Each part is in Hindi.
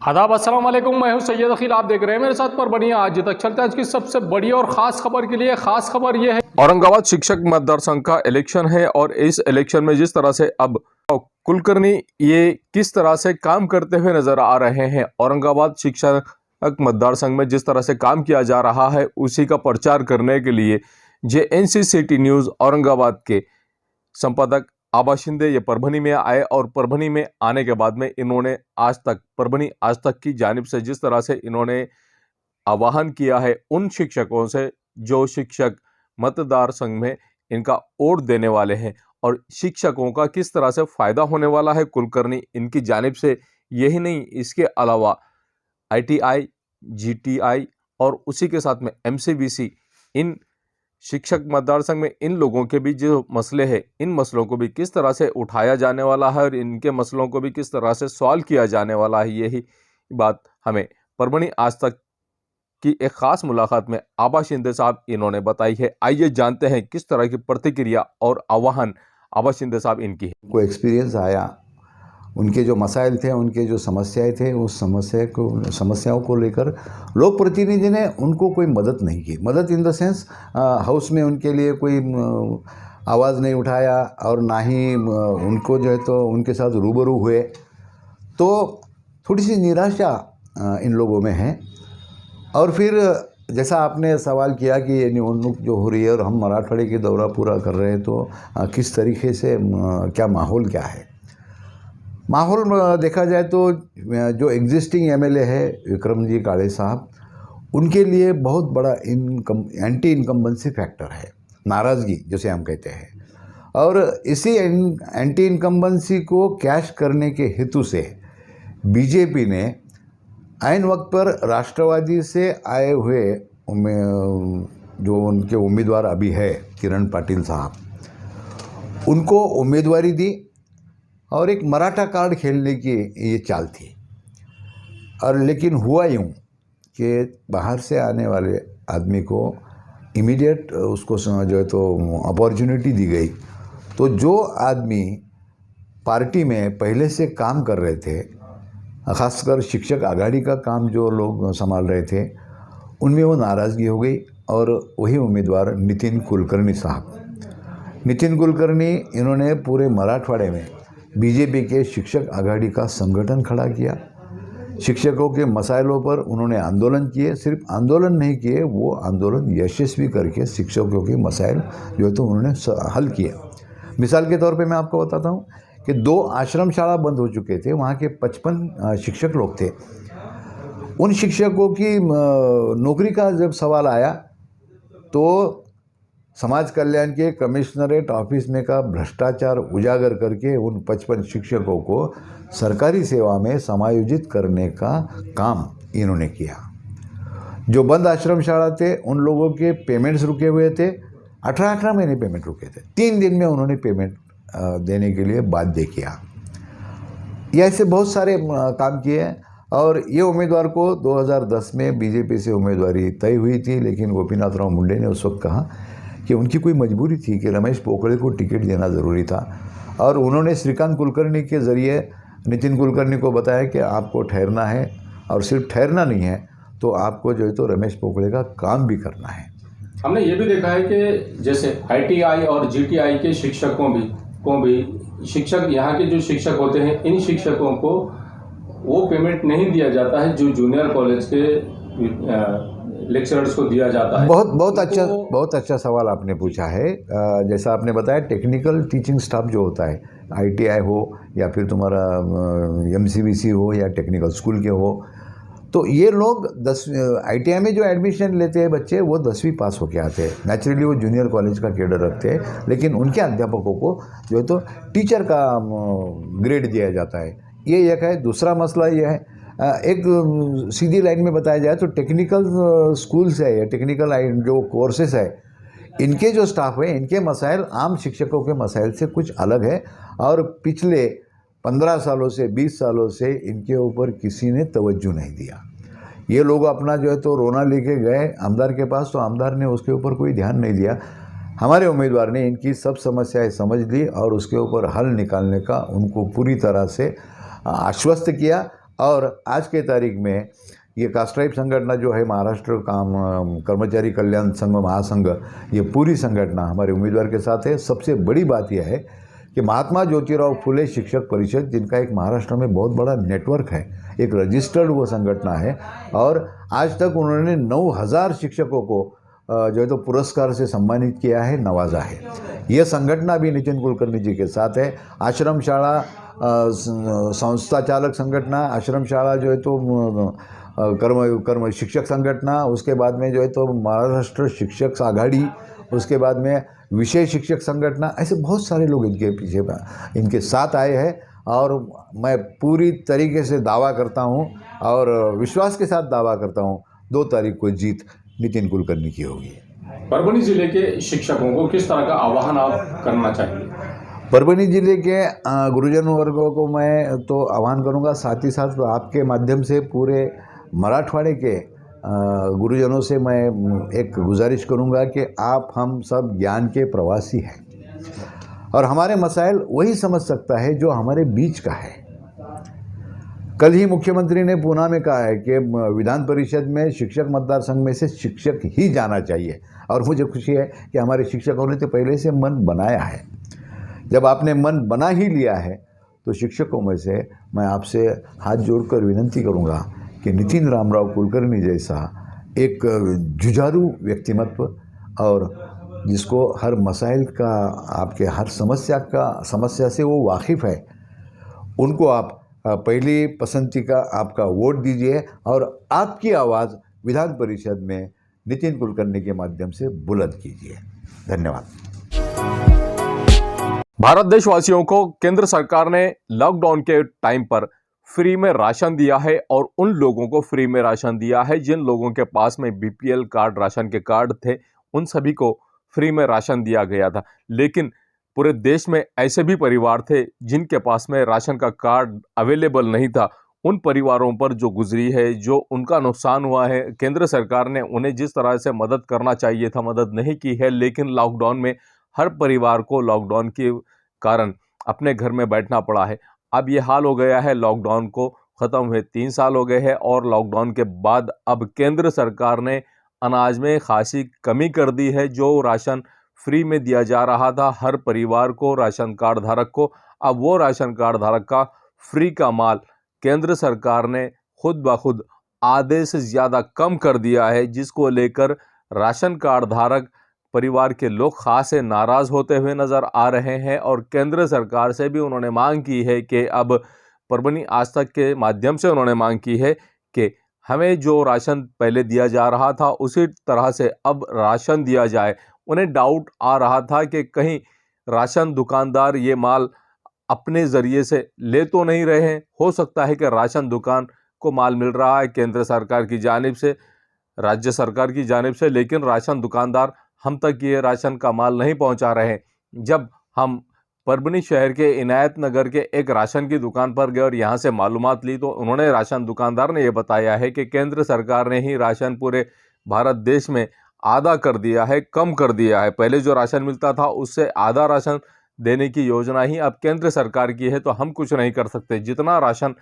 आदाब अस्सलाम वालेकुम, मैं हूं सैयद अखिल। आप देख रहे हैं मेरे साथ पर बढ़िया। आज तक चलते हैं आज की सबसे बड़ी और ख़ास खबर के लिए। ख़ास खबर यह है, औरंगाबाद शिक्षक मतदार संघ का इलेक्शन है और इस इलेक्शन में जिस तरह से अब कुलकर्णी ये किस तरह से काम करते हुए नजर आ रहे हैं, औरंगाबाद शिक्षक मतदार संघ में जिस तरह से काम किया जा रहा है उसी का प्रचार करने के लिए जेएनसी सिटी न्यूज़ औरंगाबाद के संपादक आबा शिंदे ये परभनी में आए और परभनी में आने के बाद में इन्होंने परभनी आज तक की जानिब से जिस तरह से इन्होंने आह्वान किया है उन शिक्षकों से जो शिक्षक मतदार संघ में इनका वोट देने वाले हैं और शिक्षकों का किस तरह से फायदा होने वाला है कुलकर्णी इनकी जानिब से। यही नहीं, इसके अलावा आईटीआई, जीटीआई और उसी के साथ में एमसीबीसी, इन शिक्षक मतदार संघ में इन लोगों के भी जो मसले हैं इन मसलों को भी किस तरह से उठाया जाने वाला है और इनके मसलों को भी किस तरह से सॉल्व किया जाने वाला है, यही बात हमें परभनी आज तक की एक खास मुलाकात में आबा शिंदे साहब इन्होंने बताई है। आइए जानते हैं किस तरह की प्रतिक्रिया और आह्वान आबा शिंदे साहब इनकी है। को एक्सपीरियंस आया, उनके जो मसाइल थे, उनके जो समस्याएं थे, उस समस्याओं को लेकर लोक प्रतिनिधि ने उनको कोई मदद नहीं की। मदद इन द सेंस हाउस में उनके लिए कोई आवाज़ नहीं उठाया और ना ही उनको जो है तो उनके साथ रूबरू हुए। तो थोड़ी सी निराशा इन लोगों में है। और फिर जैसा आपने सवाल किया कि ये निवडणूक जो हो रही है और हम मराठवाड़े की दौरा पूरा कर रहे हैं, तो किस तरीके से क्या माहौल क्या है। माहौल देखा जाए तो जो एग्जिस्टिंग एमएलए है विक्रम जी काळे साहब, उनके लिए बहुत बड़ा एंटी इनकम्बेंसी फैक्टर है, नाराज़गी जिसे हम कहते हैं। और इसी एंटी इनकम्बेंसी को कैश करने के हेतु से बीजेपी ने ऐन वक्त पर राष्ट्रवादी से आए हुए जो उनके उम्मीदवार अभी है किरण पाटिल साहब, उनको उम्मीदवारी दी और एक मराठा कार्ड खेलने की ये चाल थी। और लेकिन हुआ यूँ कि बाहर से आने वाले आदमी को इमीडिएट उसको जो है तो अपॉर्चुनिटी दी गई। तो जो आदमी पार्टी में पहले से काम कर रहे थे, ख़ासकर शिक्षक आघाड़ी का काम जो लोग संभाल रहे थे, उनमें वो नाराज़गी हो गई और वही उम्मीदवार नितिन कुलकर्णी साहब, नितिन कुलकर्णी, इन्होंने पूरे मराठवाड़े में बीजेपी के शिक्षक आघाड़ी का संगठन खड़ा किया। शिक्षकों के मसाइलों पर उन्होंने आंदोलन किए। सिर्फ आंदोलन नहीं किए, वो आंदोलन यशस्वी करके शिक्षकों के मसाइल जो है तो उन्होंने हल किए। मिसाल के तौर पे मैं आपको बताता हूँ कि 2 आश्रम शाला बंद हो चुके थे, वहाँ के 55 शिक्षक लोग थे। उन शिक्षकों की नौकरी का जब सवाल आया तो समाज कल्याण के कमिश्नरेट ऑफिस में का भ्रष्टाचार उजागर करके उन 55 शिक्षकों को सरकारी सेवा में समायोजित करने का काम इन्होंने किया। जो बंद आश्रम शाला थे उन लोगों के पेमेंट्स रुके हुए थे, 18 महीने पेमेंट रुके थे। 3 दिन में उन्होंने पेमेंट देने के लिए बाध्य किया। ये ऐसे बहुत सारे काम किए हैं। और ये उम्मीदवार को 2010 में बीजेपी से उम्मीदवारी तय हुई थी, लेकिन गोपीनाथ राव मुंडे ने उस वक्त कहा कि उनकी कोई मजबूरी थी कि रमेश पोकड़े को टिकट देना ज़रूरी था। और उन्होंने श्रीकांत कुलकर्णी के ज़रिए नितिन कुलकर्णी को बताया कि आपको ठहरना है, और सिर्फ ठहरना नहीं है तो आपको जो है तो रमेश पोकड़े का काम भी करना है। हमने ये भी देखा है कि जैसे आईटीआई और जीटीआई के शिक्षकों को भी शिक्षक यहाँ के जो शिक्षक होते हैं, इन शिक्षकों को वो पेमेंट नहीं दिया जाता है जो जूनियर कॉलेज के लेक्चरर्स को दिया जाता है। बहुत अच्छा सवाल आपने पूछा है। जैसा आपने बताया, टेक्निकल टीचिंग स्टाफ जो होता है, आईटीआई हो या फिर तुम्हारा एमसीबीसी हो या टेक्निकल स्कूल के हो, तो ये लोग आईटीआई में जो एडमिशन लेते हैं बच्चे, वो 10वीं पास होके आते हैं। नेचुरली वो जूनियर कॉलेज का कैडर रखते हैं, लेकिन उनके अध्यापकों को जो है तो टीचर का ग्रेड दिया जाता है। ये एक है। दूसरा मसला ये है, एक सीधी लाइन में बताया जाए तो टेक्निकल स्कूल्स है या टेक्निकल जो कोर्सेस है, इनके जो स्टाफ है, इनके मसाइल आम शिक्षकों के मसाइल से कुछ अलग है। और पिछले 15 सालों से 20 सालों से इनके ऊपर किसी ने तवज्जो नहीं दिया। ये लोग अपना जो है तो रोना लेके गए आमदार के पास, तो आमदार ने उसके ऊपर कोई ध्यान नहीं दिया। हमारे उम्मीदवार ने इनकी सब समस्याएं समझ ली और उसके ऊपर हल निकालने का उनको पूरी तरह से आश्वस्त किया। और आज के तारीख में ये कास्ट्राइब संगठन जो है महाराष्ट्र काम कर्मचारी कल्याण संघ महासंघ, ये पूरी संगठन हमारे उम्मीदवार के साथ है। सबसे बड़ी बात यह है कि महात्मा ज्योतिराव फुले शिक्षक परिषद, जिनका एक महाराष्ट्र में बहुत बड़ा नेटवर्क है, एक रजिस्टर्ड वो संगठन है और आज तक उन्होंने 9000 शिक्षकों को जो है तो पुरस्कार से सम्मानित किया है, नवाजा है। यह संगठन भी नितिन कुलकर्णी जी के साथ है। आश्रम शाला संस्था चालक संगठन, आश्रम शाला जो है तो कर्म शिक्षक संगठन, उसके बाद में जो है तो महाराष्ट्र शिक्षक आघाड़ी, उसके बाद में विषय शिक्षक संगठन, ऐसे बहुत सारे लोग इनके पीछे इनके साथ आए हैं। और मैं पूरी तरीके से दावा करता हूं और विश्वास के साथ दावा करता हूं 2 तारीख को जीत नितिन कुलकर्णी की होगी। परभणी जिले के शिक्षकों को किस तरह का आह्वान आप करना चाहिए? परभणी जिले के गुरुजन वर्गों को मैं तो आह्वान करूंगा, साथ ही साथ आपके माध्यम से पूरे मराठवाड़े के गुरुजनों से मैं एक गुजारिश करूंगा कि आप हम सब ज्ञान के प्रवासी हैं और हमारे मसाइल वही समझ सकता है जो हमारे बीच का है। कल ही मुख्यमंत्री ने पूना में कहा है कि विधान परिषद में शिक्षक मतदार संघ में से शिक्षक ही जाना चाहिए और मुझे खुशी है कि हमारे शिक्षकों ने तो पहले से मन बनाया है। जब आपने मन बना ही लिया है तो शिक्षकों में से मैं आपसे हाथ जोड़कर विनंती करूंगा कि नितिन रामराव कुलकर्णी जैसा एक जुझारू व्यक्तिमत्व और जिसको हर मसाइल का, आपके हर समस्या से वो वाकिफ़ है, उनको आप पहली पसंदी का आपका वोट दीजिए और आपकी आवाज़ विधान परिषद में नितिन कुलकर्णी के माध्यम से बुलंद कीजिए। धन्यवाद। भारत देशवासियों को केंद्र सरकार ने लॉकडाउन के टाइम पर फ्री में राशन दिया है और उन लोगों को फ्री में राशन दिया है जिन लोगों के पास में बीपीएल कार्ड, राशन के कार्ड थे, उन सभी को फ्री में राशन दिया गया था। लेकिन पूरे देश में ऐसे भी परिवार थे जिनके पास में राशन का कार्ड अवेलेबल नहीं था। उन परिवारों पर जो गुजरी है, जो उनका नुकसान हुआ है, केंद्र सरकार ने उन्हें जिस तरह से मदद करना चाहिए था मदद नहीं की है। लेकिन लॉकडाउन में हर परिवार को लॉकडाउन के कारण अपने घर में बैठना पड़ा है। अब ये हाल हो गया है, लॉकडाउन को ख़त्म हुए 3 साल हो गए हैं और लॉकडाउन के बाद अब केंद्र सरकार ने अनाज में खासी कमी कर दी है। जो राशन फ्री में दिया जा रहा था हर परिवार को, राशन कार्ड धारक को, अब वो राशन कार्ड धारक का फ्री का माल केंद्र सरकार ने खुद ब खुद आधे से ज़्यादा कम कर दिया है, जिसको लेकर राशन कार्ड धारक परिवार के लोग खासे नाराज़ होते हुए नज़र आ रहे हैं। और केंद्र सरकार से भी उन्होंने मांग की है कि अब परभणी आज तक के माध्यम से उन्होंने मांग की है कि हमें जो राशन पहले दिया जा रहा था उसी तरह से अब राशन दिया जाए। उन्हें डाउट आ रहा था कि कहीं राशन दुकानदार ये माल अपने ज़रिए से ले तो नहीं रहे हैं। हो सकता है कि राशन दुकान को माल मिल रहा है केंद्र सरकार की जानिब से, राज्य सरकार की जानिब से, लेकिन राशन दुकानदार हम तक ये राशन का माल नहीं पहुंचा रहे हैं। जब हम परभणी शहर के इनायत नगर के एक राशन की दुकान पर गए और यहाँ से मालूमात ली तो उन्होंने, राशन दुकानदार ने ये बताया है कि केंद्र सरकार ने ही राशन पूरे भारत देश में आधा कर दिया है, कम कर दिया है। पहले जो राशन मिलता था उससे आधा राशन देने की योजना ही अब केंद्र सरकार की है, तो हम कुछ नहीं कर सकते। जितना राशन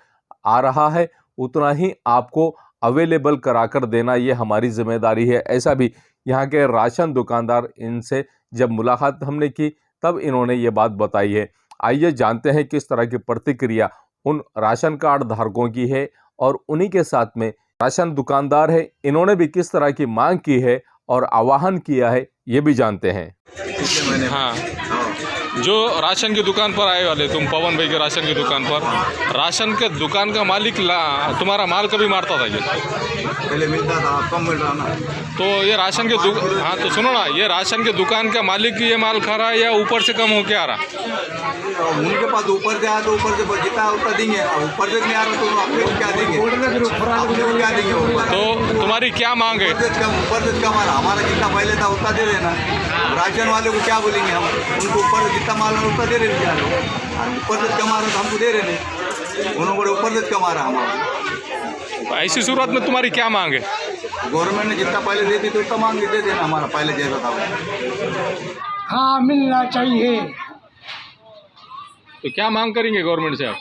आ रहा है उतना ही आपको अवेलेबल कराकर देना ये हमारी जिम्मेदारी है। ऐसा भी यहाँ के राशन दुकानदार, इनसे जब मुलाकात हमने की तब इन्होंने ये बात बताई है। आइए जानते हैं किस तरह की प्रतिक्रिया उन राशन कार्ड धारकों की है और उन्हीं के साथ में राशन दुकानदार है, इन्होंने भी किस तरह की मांग की है और आह्वान किया है, ये भी जानते हैं। हाँ, जो राशन की दुकान पर आए वाले तुम, पवन भाई के राशन की दुकान पर, राशन के दुकान का मालिक तुम्हारा माल कभी मारता था? ये पहले मिलता था, कम मिल रहा ना। तो ये राशन के हाँ तो सुनो ना, ये राशन के दुकान का मालिक ये माल खा रहा है या ऊपर से कम होके आ रहा? उनके पास ऊपर से आया तो ऊपर से जितना उतना देंगे, ऊपर से नहीं आ रहा तो अपने को क्या देंगे, अपने को क्या देंगे ऊपर। तो तुम्हारी क्या मांग है? ऊपर से कम हमारा जितना पहले था उतना दे देना। राशन वाले को क्या बोलेंगे हम, उनको ऊपर से जितना माल उतना दे रहे हैं। ऊपर से कम आ रहा तो हमको दे रहे नहीं, उन्होंने ऊपर से कम आ रहा हमारा। ऐसी सूरत में तुम्हारी क्या मांग है? गवर्नमेंट ने जितना पहले देती तो उतना मांग दे देना, हमारा पहले जैसा था। हाँ, मिलना चाहिए। तो क्या मांग करेंगे गवर्नमेंट से आप?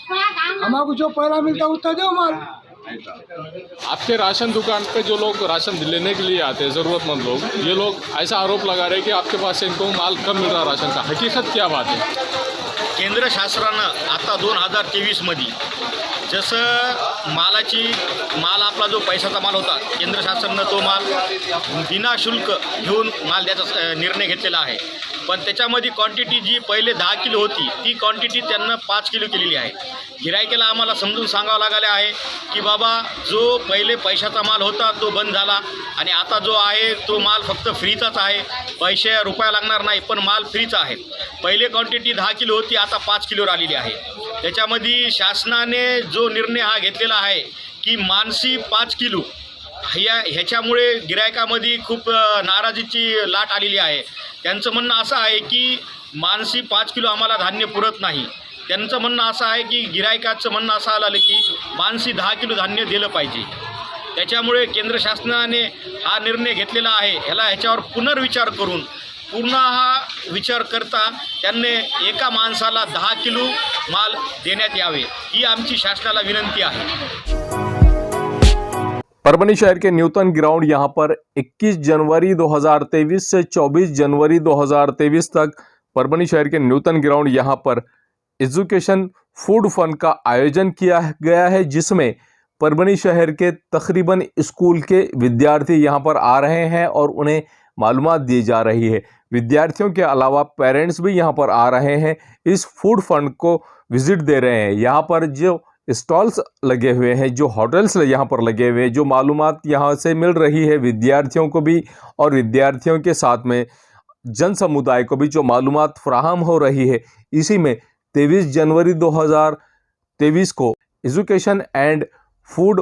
हमारे जो पहला मिलता है उतना दो माल। आपके राशन दुकान पे जो लोग राशन लेने के लिए आते हैं ज़रूरतमंद लोग, ये लोग ऐसा आरोप लगा रहे हैं कि आपके पास से इनको माल कम मिल रहा राशन का। हकीकत क्या बात है? केंद्र शासनानं आता 2023मध्ये जसं माल आपला जो पैशाचा माल होता, केंद्र शासनानं तो माल विना शुल्क घेऊन माल द्यायचा निर्णय घेतलेला आहे. पण त्याच्यामध्ये क्वांटिटी जी पहिले 10 किलो होती ती क्वांटिटी त्यांना 5 किलो केलेली आहे. गिरायकाला आम्हाला समजून सांगावं लागले आहे की बाबा जो पहिले पैशाचा माल होता तो बंद झाला आणि आता जो आहे तो माल फक्त फ्रीचाच आहे. पैसे रुपया लागणार नाही पण माल फ्रीचा आहे. पहिले क्वांटिटी 10 किलो होती, आता 5 किलोवर आलेली आहे. त्याच्यामध्ये शासनाने जो निर्णय हा घेतलेला आहे की मानसी 5 किलो ह्याच्यामुळे गिरायकामध्ये खूप नाराजीची लाट आलेली आहे. त्यांचं म्हणणं असं आहे की मानसी 5 किलो आम्हाला धान्य पुरत नाही. त्यांचं म्हणणं असं आहे की गिरायकाचं म्हणणं असं आलं की मानसी 10 किलो धान्य दिलं पाहिजे. त्याच्यामुळे केंद्र शासनाने हा निर्णय घेतलेला आहे. ह्याच्यावर पुनर्विचार करून पूर्ण हा विचार करता त्यांनी एका माणसाला 10 किलो माल देण्यात यावे ही आमची शासनाला विनंती आहे. परभनी शहर के न्यूटन ग्राउंड यहां पर 21 जनवरी 2023 से 24 जनवरी 2023 तक परभनी शहर के न्यूटन ग्राउंड यहां पर एजुकेशन फूड फन का आयोजन किया गया है, जिसमें परभनी शहर के तकरीबन स्कूल के विद्यार्थी यहां पर आ रहे हैं और उन्हें मालूमात दी जा रही है. विद्यार्थियों के अलावा पेरेंट्स भी यहां पर आ रहे हैं, इस फूड फंड को विजिट दे रहे हैं. यहां पर जो स्टॉल्स लगे हुए हैं, जो होटल्स यहाँ पर लगे हुए हैं, जो मालूमात यहाँ से मिल रही है विद्यार्थियों को भी और विद्यार्थियों के साथ में जन समुदाय को भी जो मालूमात फराहम हो रही है, इसी में 23 जनवरी 2023 को एजुकेशन एंड फूड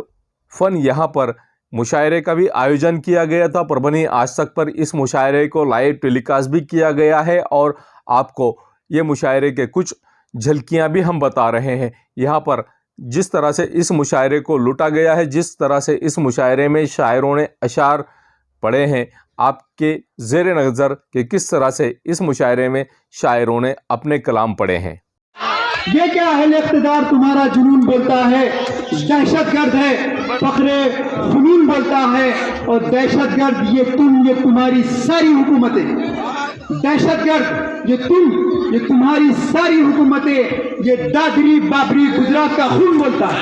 फन यहाँ पर मुशायरे का भी आयोजन किया गया था. परभनी आज तक पर इस मुशायरे को लाइव टेलीकास्ट भी किया गया है और आपको ये मुशायरे के कुछ झलकियाँ भी हम बता रहे हैं. यहाँ पर जिस तरह से इस मुशायरे को लूटा गया है, जिस तरह से इस मुशायरे में शायरों ने अशार पढ़े हैं, आपके ज़ेर नज़र कि किस तरह से इस मुशायरे में शायरों ने अपने कलाम पढ़े हैं. ये क्या है इख्तिदार तुम्हारा जुनून बोलता है, दहशतगर्द है फखरे जुनून बोलता है, और दहशतगर्द ये तुम, ये तुम्हारी सारी हुकूमतें. दहशतगर्द ये तुम, ये तुम्हारी सारी हुकूमतें, ये दादरी बाबरी गुजरात का खून बोलता है.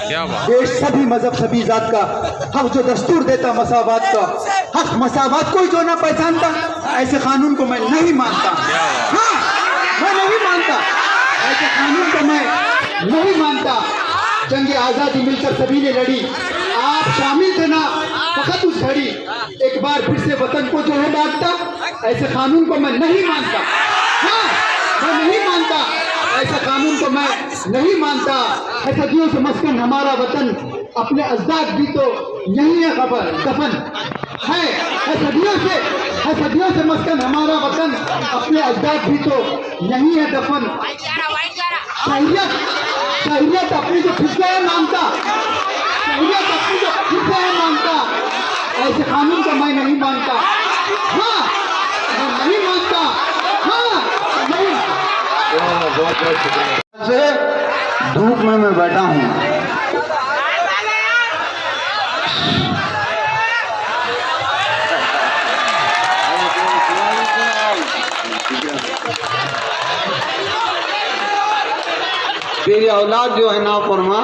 क्या बात? देश सभी मजहब सभी जात का हक जो दस्तूर देता मसावत का हक, मसावत को जो ना पहचानता ऐसे कानून को मैं नहीं मानता. हाँ, मैं नहीं मानता ऐसे कानून को, मैं नहीं मानता. जंग आज़ादी मिलकर सभी ने लड़ी, आप शामिल थे ना फकत उस घड़ी. एक बार फिर से वतन को जो है डांटता, ऐसे कानून को मैं नहीं मानता. हाँ, मैं नहीं मानता ऐसे कानून को, मैं नहीं मानता. है सदियों से मस्कन हमारा वतन, अपने अजदाद भी तो यही है खबर दफन है. सदियों से मस्कन हमारा वतन, अपने अजदाद भी तो यही है दफन. शहरियत अपनी जो फिर है मानता, शहरियत अपनी जो फिर है मानता, ऐसे कानून को मैं नहीं मानता. हाँ, मैं नहीं मानता. हाँ, नहीं. से धूप में मैं बैठा हूँ. तेरी औलाद जो है ना फरमा,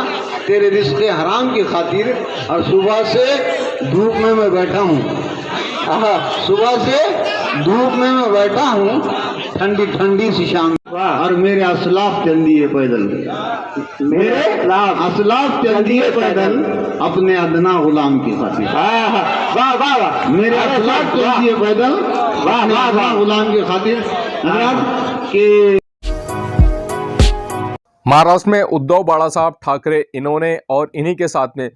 तेरे रिश्ते हराम की खातिर, और सुबह से धूप में मैं बैठा हूँ. सुबह से धूप में मैं बैठा हूँ, ठंडी ठंडी सी शाम, और मेरे असलाफ चल दिए पैदल. मेरे असलाफ चल दिए पैदल अपने अदना गुलाम की खातिर. वाह वाह वाह. मेरे असलाफ चल दिए पैदल अपने अदना गुलाम की खातिर. के महाराष्ट्र में उद्धव बाला साहब ठाकरे इन्होंने और इन्हीं के साथ में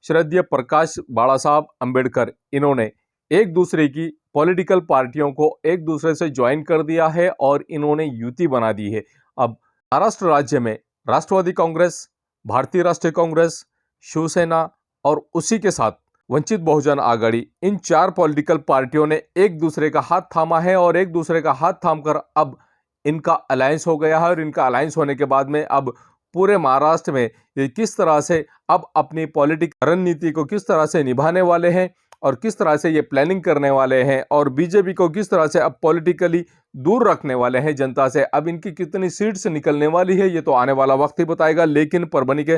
श्रद्धेय प्रकाश बाला साहब अंबेडकर इन्होंने एक दूसरे की पॉलिटिकल पार्टियों को एक दूसरे से ज्वाइन कर दिया है और इन्होंने युति बना दी है. अब महाराष्ट्र राज्य में राष्ट्रवादी कांग्रेस, भारतीय राष्ट्रीय कांग्रेस, शिवसेना और उसी के साथ वंचित बहुजन आघाड़ी, इन 4 पॉलिटिकल पार्टियों ने एक दूसरे का हाथ थामा है और एक दूसरे का हाथ थामकर अब इनका अलायंस हो गया है. और इनका अलायंस होने के बाद में अब पूरे महाराष्ट्र में ये किस तरह से अब अपनी पॉलिटिक रणनीति को किस तरह से निभाने वाले हैं और किस तरह से ये प्लानिंग करने वाले हैं और बीजेपी को किस तरह से अब पॉलिटिकली दूर रखने वाले हैं जनता से। अब इनकी कितनी सीट्स निकलने वाली है ये तो आने वाला वक्त ही बताएगा। लेकिन परभनी के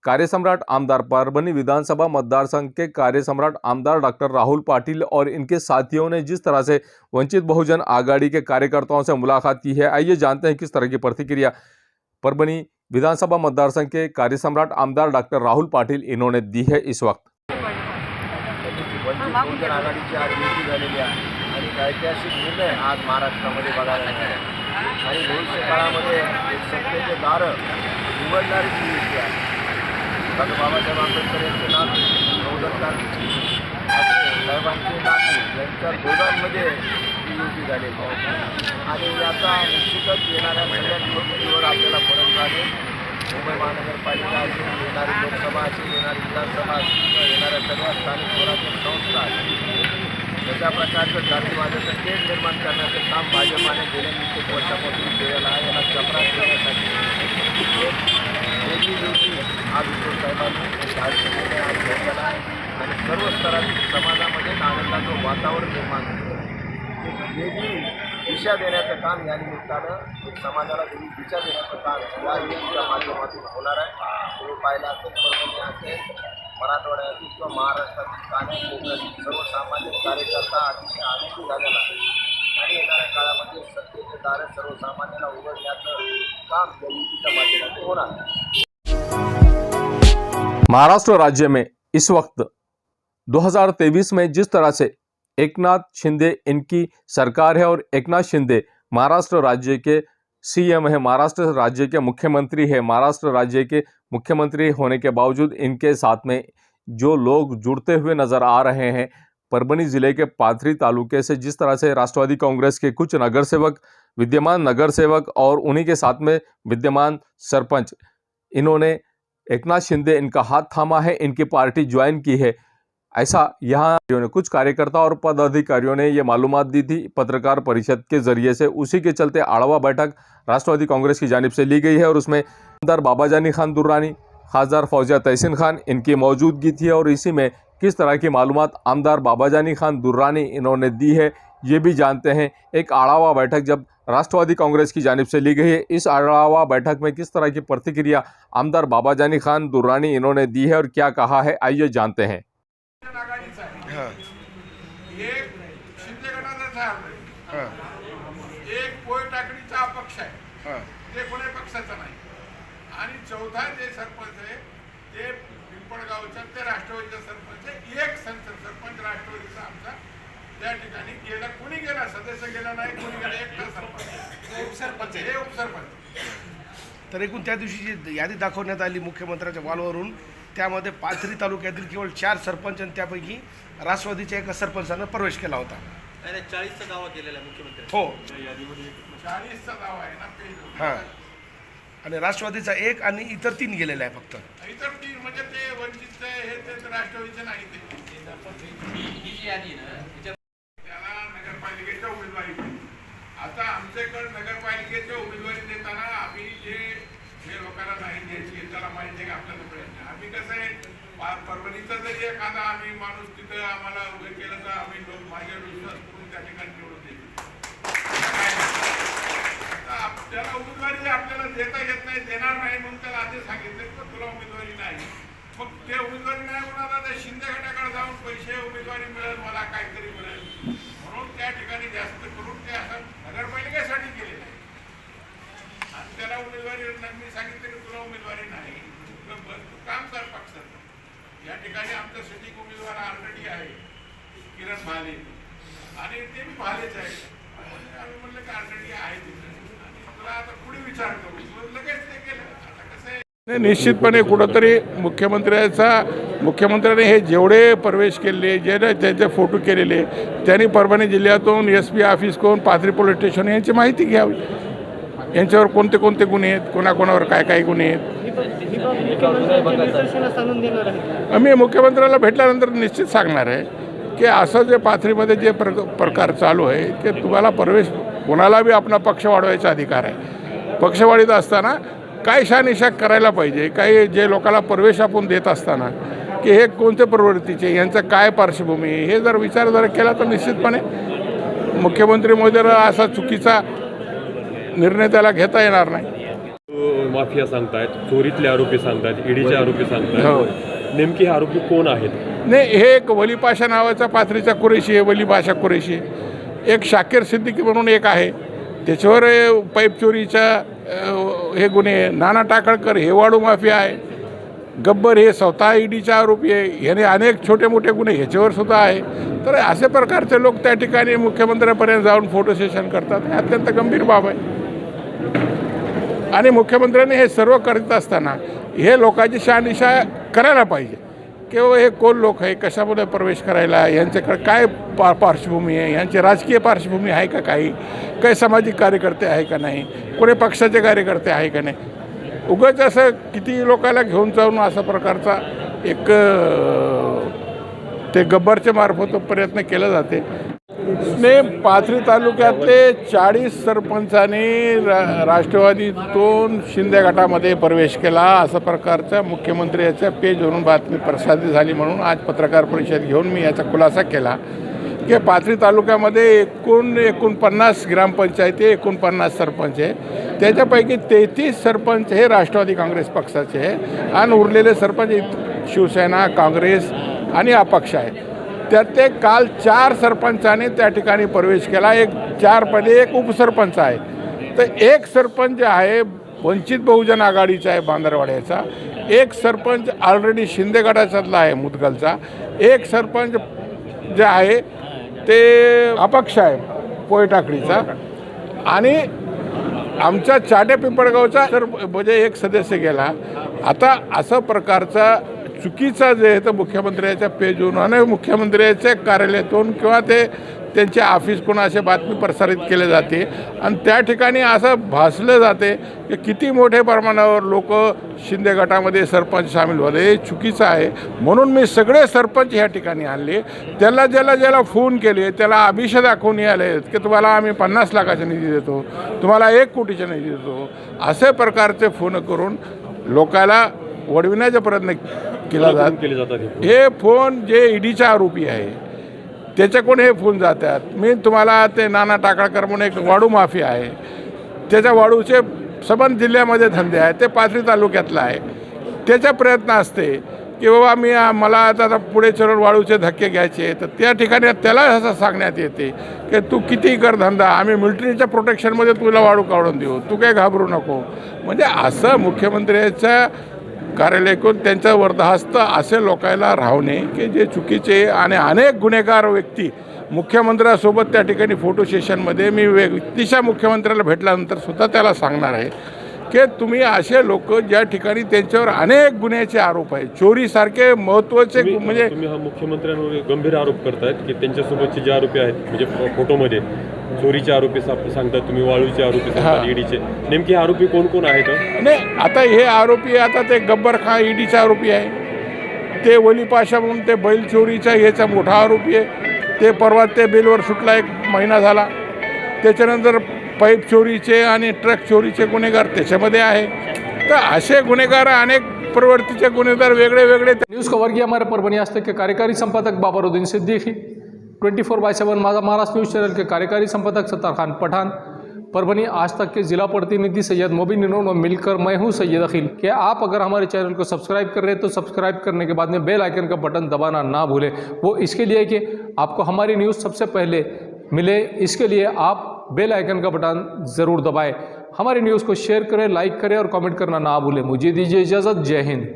कार्य सम्राट आमदार, परभनी विधानसभा मतदार संघ के कार्य सम्राट आमदार डॉक्टर राहुल पाटिल और इनके साथियों ने जिस तरह से वंचित बहुजन आघाड़ी के कार्यकर्ताओं से मुलाकात की है, आइए जानते हैं किस तरह की प्रतिक्रिया परभनी विधानसभा मतदार संघ के कार्य सम्राट आमदार डॉक्टर राहुल पाटिल इन्होंने दी है इस वक्त। वंचित बहुजन आघाडीची आज युती झालेली आहे आणि एक ऐतिहासिक निर्णय आज महाराष्ट्रामध्ये बघायला मिळाला आणि भविष्य काळामध्ये एक सत्तेचे दारं उघडणारी ही युती आहे। डॉक्टर बाबासाहेब आंबेडकर यांचे नातू नवदत्त साहेबांचे नातू यांच्या दोघांमध्ये ही युती झालेली आहे आणि याचा निश्चितच येणाऱ्या सगळ्या निवडणुकीवर आपल्याला फरक लागेल। मुंबई महानगरपालिका असेल, येणारी लोकसभा असेल, येणारी विधानसभा असेल, येणाऱ्या सगळ्या स्थानिक स्वराज्य संस्था असेल, त्याच्या प्रकारचं जातीवादाचं तेढ निर्माण करण्याचं काम भाजपाने गेल्या कित्येक वर्षापासून केलेलं आहे। याला चपराक देण्यासाठी वेगळी युती आज उद्धव साहेबांनी राज्यसभेने आज घेतलेला आहे आणि सर्व स्तरातील समाजामध्ये आनंदाचं वातावरण निर्माण केलं आहे। एक वेगळी दिशा देण्याचं काम या निमित्तानं एक समाजाला वेगळी दिशा देण्याचं काम या युतीच्या माध्यमातून होणार आहे। तुम्ही पाहिलं असेल, परभणी असेल, मराठवाड्यातील किंवा महाराष्ट्रातील स्थानिक कोकणातील सर्वसामान्य कार्यकर्ता अतिशय आनंदी झालेला आहे आणि येणाऱ्या काळामध्ये सत्तेचे दार सर्वसामान्यांना उघडण्याचं काम या युतीच्या माध्यमातून होणार आहे। महाराष्ट्र राज्य में इस वक्त 2023 में जिस तरह से एकनाथ शिंदे इनकी सरकार है और एकनाथ शिंदे महाराष्ट्र राज्य के सीएम है, महाराष्ट्र राज्य के मुख्यमंत्री है, महाराष्ट्र राज्य के मुख्यमंत्री होने के बावजूद इनके साथ में जो लोग जुड़ते हुए नज़र आ रहे हैं, परभनी ज़िले के पाथरी तालुके से जिस तरह से राष्ट्रवादी कांग्रेस के कुछ नगर सेवक, विद्यमान नगर सेवक और उन्हीं के साथ में विद्यमान सरपंच, इन्होंने एकनाथ शिंदे इनका हाथ थामा है, इनकी पार्टी ज्वाइन की है, ऐसा यहाँ कुछ कार्यकर्ता और पदाधिकारियों ने ये मालूमात दी थी पत्रकार परिषद के जरिए से। उसी के चलते आड़वा बैठक राष्ट्रवादी कांग्रेस की जानिब से ली गई है और उसमें आमदार बाबाजानी खान दुर्रानी, खासदार फौजिया तहसीन खान इनकी मौजूदगी थी और इसी में किस तरह की मालूमात आमदार बाबाजानी खान दुर्रानी इन्होंने दी है ये भी जानते हैं। एक आड़वा बैठक जब राष्ट्रवादी कांग्रेस की जानिब से ली गई है, इस आड़वा बैठक में किस तरह की प्रतिक्रिया आमदार बाबाजानी खान दुर्रानी इन्होंने दी है और क्या कहा है, आइए जानते हैं। एक शिंदे गटाचा आहे, एक पोय टाकडीचा अपक्ष आहे, ते कोणी पक्षाचा नाही आणि चौथा जे सरपंच आहे ते पिंपळगावचा ते राष्ट्रवादीचा सरपंच आहे। एक सरपंच राष्ट्रवादीचा आमचा त्या ठिकाणी गेला, कोणी गेला सदस्य गेला नाही, कोणी गेला, एकटा सरपंच उपसरपंच हे उपसरपंच। तर एकूण त्या दिवशी यादी दाखवण्यात आली मुख्यमंत्र्यांच्या वॉलवरून, त्यामध्ये पाथरी तालुक्यातील केवळ 4 सरपंच आणि त्यापैकी राष्ट्रवादीच्या एका सरपंचानं प्रवेश केला होता। 40चा दावा केलेला मुख्यमंत्री हो, 40चा दावा आहे ना। हां, आणि राष्ट्रवादीचा 1 आणि इतर 3 गेलेले आहे फक्त। इतर 3 म्हणजे ते वंचितचे हे ते राष्ट्रवादीचे नाही, त्याला नगरपालिकेच्या उमेदवारी। आता आमच्याकडे नगरपालिकेच्या उमेदवारी देताना आम्ही जे लोकांना नाही द्यायची त्याला माहिती आहे की आपल्याकडे आम्ही कसं आहे, परभणीचा जरी एखादा आम्ही माणूस तिथं आम्हाला उभे केलं तर आम्ही लोक माझ्यावर विश्वास करून त्या ठिकाणी निवडून देतो। त्याला उमेदवारी आपल्याला देता येत नाही, देणार नाही म्हणून त्याला आधी सांगितलं की तुला उमेदवारी नाही, मग ते उमेदवारी नाही म्हणून आता शिंदे गटाकडे जाऊन पैसे उमेदवारी मिळेल, मला काहीतरी मिळेल म्हणून त्या ठिकाणी जास्त करून ते असं नगरपालिकेसाठी केलेलं आहे आणि त्याला उमेदवारी मी सांगितलं की तुला उमेदवारी नाही, तू काम कर पक्षाचं। या ठिकाणी आमचं सिटिंग उमेदवार ऑलरेडी आहे किरण भाले आणि ते भालेच आहे, आम्ही म्हणलं की ऑलरेडी आहे तिथे आणि तुला आता पुढे विचार करू, लगेच ते केलं। आता कसं आहे, निश्चितपणे कुठंतरी मुख्यमंत्र्याने हे जेवढे प्रवेश केले, जे त्याचे फोटो केलेले, त्यांनी परभणी जिल्ह्यातून SP ऑफिस कोण पाथरी पोलीस स्टेशन यांची माहिती घ्यावी, यांच्यावर कोणते कोणते गुन्हे आहेत, कोणाकोणावर काय काय गुन्हे आहेत। आम्ही मुख्यमंत्र्याला भेटल्यानंतर निश्चित सांगणार आहे की असं जे पाथरीमध्ये जे प्रकार चालू आहे ते तुम्हाला प्रवेश कोणाला बी आपला पक्ष वाढवायचा अधिकार आहे। पक्ष वाढीत असताना काय शहानिशा करायला पाहिजे, काही जे लोकांना प्रवेश आपण देत असताना की हे कोणत्या प्रवृत्तीचे, यांचं काय पार्श्वभूमी, हे जर विचार जर केला तर निश्चितपणे मुख्यमंत्री महोदय असा चुकीचा निर्णय त्याला घेता येणार नाही. माफिया सांगतायत, चोरीतले आरोपी सांगतायत, ईडीचे आरोपी हो. सांगतायत, नेमके हे आरोपी कोण आहेत? नाही, हे एक वली पाशा नावाचा पाथरीचा कुरेशी आहे, वली पाशा कुरेशी. एक शाकीर सिद्दीकी म्हणून एक आहे, त्याच्यावर पाईप चोरीचा हे गुन्हे. नाना टाकळकर हे वाडू माफिया आहे. गब्बर हे स्वतः ईडीचा आरोपी आहे. याने अनेक छोटे मोठे गुन्हे ह्याच्यावर सुद्धा आहे. तर असे प्रकारचे लोक त्या ठिकाणी मुख्यमंत्र्यापर्यंत जाऊन फोटो सेशन करतात, हे अत्यंत गंभीर बाब आहे. आणि मुख्यमंत्र्यांनी हे सर्व करीत असताना हे लोकांची शहानिशा करायला पाहिजे की हे कोण लोक आहे, कशामध्ये प्रवेश करायला, यांच्याकडे काय पार्श्वभूमी आहे, यांची राजकीय पार्श्वभूमी आहे का, काही सामाजिक कार्यकर्ते आहे का नाही, कोणी पक्षाचे कार्यकर्ते आहे का नाही. उगाच असं किती लोकांना घेऊन जाऊन असा प्रकारचा एक ते गब्बरच्या मार्फत प्रयत्न केला जाते. पाथरी तालुक्यातले 40 सरपंचांनी राष्ट्रवादीतून शिंदे गटामध्ये प्रवेश केला, असा प्रकारच्या मुख्यमंत्र्याच्या पेजवरून बातमी प्रसारित झाली. म्हणून आज पत्रकार परिषद घेऊन मी याचा खुलासा केला की पाथरी तालुक्यामध्ये 49 ग्रामपंचायती, 49 सरपंच आहे. त्याच्यापैकी 33 सरपंच हे राष्ट्रवादी काँग्रेस पक्षाचे आहे आणि उरलेले सरपंच शिवसेना, काँग्रेस आणि अपक्ष आहे. त्यात काल 4 सरपंचांनी त्या ठिकाणी प्रवेश केला. 4 पहिले एक उपसरपंच आहे. तर एक सरपंच जे आहे वंचित बहुजन आघाडीचा आहे बांदरवाड्याचा, एक सरपंच ऑलरेडी शिंदे गटाच्यातला आहे मुदगलचा, एक सरपंच जे आहे ते अपक्ष आहे पोयटाकडीचा आणि आमच्या चाटे पिंपळगावचा तर म्हणजे एक सदस्य गेला. आता असं प्रकारचा चुकीचा जे आहे तर मुख्यमंत्र्याच्या पेजवरून आणि मुख्यमंत्र्याच्या कार्यालयातून किंवा त्यांच्या ऑफिसकडून असे बातमी प्रसारित केले जाते आणि त्या ठिकाणी असं भासलं जाते की किती मोठ्या प्रमाणावर लोक शिंदे गटामध्ये सरपंच सामील होते. हे चुकीचं आहे. म्हणून मी सगळे सरपंच ह्या ठिकाणी आणले. ज्याला फोन केले त्याला अभिषेक दाखवून आले की तुम्हाला आम्ही 50 लाखाचा निधी देतो, तुम्हाला 1 कोटीचा निधी देतो, असे प्रकारचे फोन करून लोकाला वडविण्याचा प्रयत्न केला जातात. हे फोन जे ईडीचा आरोपी आहे त्याच्याकडून हे फोन जातात. मी तुम्हाला ते नाना टाकळकर म्हणून एक वाडू माफिया आहे, त्याच्या वाडूचे संबंध जिल्ह्यामध्ये धंदे आहेत, ते पाथरी तालुक्यातला आहे. त्याचा प्रयत्न असते की बाबा मला आता पुढे चलून वाळूचे धक्के घ्यायचे, तर त्या ठिकाणी त्याला असं सांगण्यात येते की तू किती कर धंदा, आम्ही मिलिटरीच्या प्रोटेक्शनमध्ये तुला वाळू काढून देऊ, तू काही घाबरू नको. म्हणजे असं मुख्यमंत्र्याच्या कार्यालयाकडून त्यांच्या वर्धास्त असे लोकांना राहणे की जे चुकीचे. आणि अनेक गुन्हेगार व्यक्ती मुख्यमंत्र्यासोबत त्या ठिकाणी फोटो सेशनमध्ये मी व्यक्तिशः मुख्यमंत्र्याला भेटल्यानंतर सुद्धा त्याला सांगणार आहे की तुम्ही असे लोक ज्या ठिकाणी त्यांच्यावर अनेक गुन्ह्याचे आरोप आहेत, चोरीसारखे महत्त्वाचे म्हणजे तुम्ही हा मुख्यमंत्र्यांवर गंभीर आरोप करतायत की त्यांच्यासोबतचे जे आरोपी आहेत म्हणजे फोटोमध्ये चोरीचे आरोपी सांगतात तुम्ही, वाळूचे आरोपी सांगतात, ईडीचे, नेमके आरोपी कोण कोण आहेत? नाही, आता हे आरोपी आता ते गब्बर खान ईडीचा आरोपी आहे, ते वली पाशा म्हणून ते बैल चोरीचा याचा मोठा आरोपी आहे. ते परवा ते बेलवर सुटला 1 महिना झाला. त्याच्यानंतर पाईप चोरीचे आणि ट्रक चोरीचे गुन्हेगार त्याच्यामध्ये आहे. तर असे गुन्हेगार अनेक प्रवृत्तीचे गुन्हेगार वेगळे न्यूज़ कवर किया हमारे परभनी आज तक के कार्यकारी संपादक बाबरुद्दीन सिद्दीकी, 24/7 महाराष्ट्र न्यूज़ चैनल के कार्यकारी संपादक सत्तार खान पठान, परभनी आज तक के जिला प्रतिनिधि सैयद मोबिन इन्होंने मिलकर मैं हूं सैयद अखिल। कि आप अगर हमारे चैनल को सब्सक्राइब कर रहे हैं तो सब्सक्राइब करने के बाद में बेल आइकन का बटन दबाना ना भूलें। वो इसके लिए कि आपको हमारी न्यूज़ सबसे पहले मिले, इसके लिए आप बेल आइकन का बटन ज़रूर दबाएं। हमारी न्यूज़ को शेयर करें, लाइक करें और कमेंट करना ना भूलें। मुझे दीजिए इजाज़त। जय हिंद।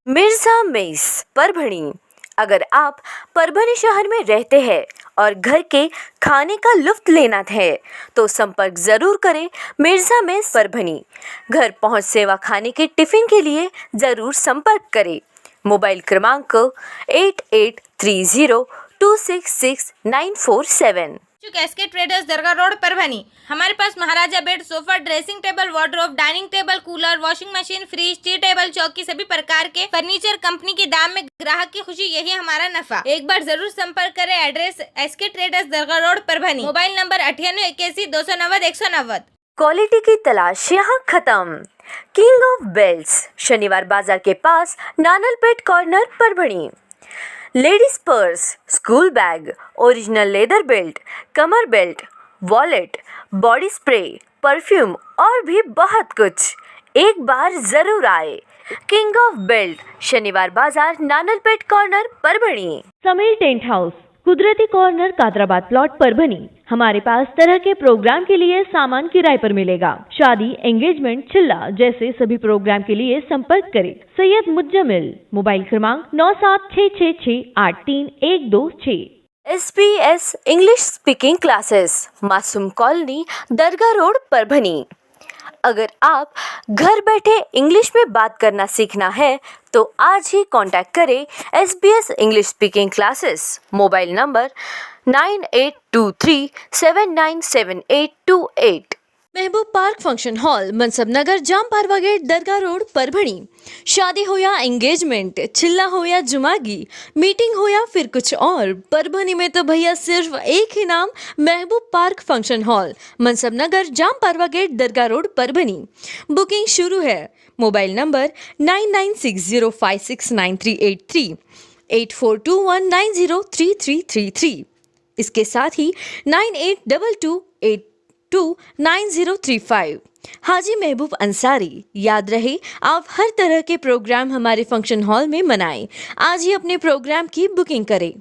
मिर्ज़ा मेस परभनी। अगर आप परभनी शहर में रहते हैं और घर के खाने का लुत्फ लेना है तो संपर्क ज़रूर करें मिर्ज़ा मेस परभनी। घर पहुंच सेवा खाने के टिफ़िन के लिए ज़रूर संपर्क करें। मोबाइल क्रमांक 8830266947। SK traders Dargah road Parbhani. हमारे पास Maharaja bed, sofa, dressing table, wardrobe, dining table, cooler, washing machine, fridge, tea table, चौकी सभी प्रकार के फर्नीचर कंपनी के दाम में ग्राहक की खुशी, यही हमारा नफा। एक बार जरूर संपर्क करें। Address SK traders Dargah road Parbhani. Mobile number 9881 290 190। Quality की तलाश यहाँ खत्म। King of belts, Shaniwar Bazar के पास, Nanalpeth corner, Parbhani. Ladies purse, school bag, original leather belt, कमर belt, wallet, body spray, perfume और भी बहुत कुछ। एक बार जरूर आए। King of belt, Shaniwar Bazar, Nanalpeth corner, Parbhani. Samir tent house, Kudrati corner, Kadrabad plot, Parbhani. हमारे पास तरह के प्रोग्राम के लिए सामान किराए पर मिलेगा। शादी, एंगेजमेंट, चिल्ला जैसे सभी प्रोग्राम के लिए संपर्क करें। सैयद मुज्जमिल, मोबाइल क्रमांक 9766683126। SBS इंग्लिश स्पीकिंग क्लासेस, मासूम कॉलोनी, दरगाह रोड, परभणी। अगर आप घर बैठे इंग्लिश में बात करना सीखना है तो आज ही कांटेक्ट करें SBS English speaking classes. Mobile number 9823797828। महबूब पार्क फंक्शन हॉल, मनसब नगर, जाम पारवा गेट, दरगाह रोड, परभणी। शादी हो या एंगेजमेंट, चिल्ला हो या जुमागी, मीटिंग हो या फिर कुछ और, परभणी में तो भैया सिर्फ एक ही नाम, महबूब पार्क फंक्शन हॉल, मनसब नगर, जाम पारवा गेट, दरगाह रोड, परभणी। बुकिंग शुरू है। Mobile number 9960569383, 8421903333। इसके साथ ही 9822829035। हाजी महबूब अंसारी। याद रहे, आप हर तरह के प्रोग्राम हमारे फंक्शन हॉल में मनाएं। आज ही अपने प्रोग्राम की बुकिंग करें।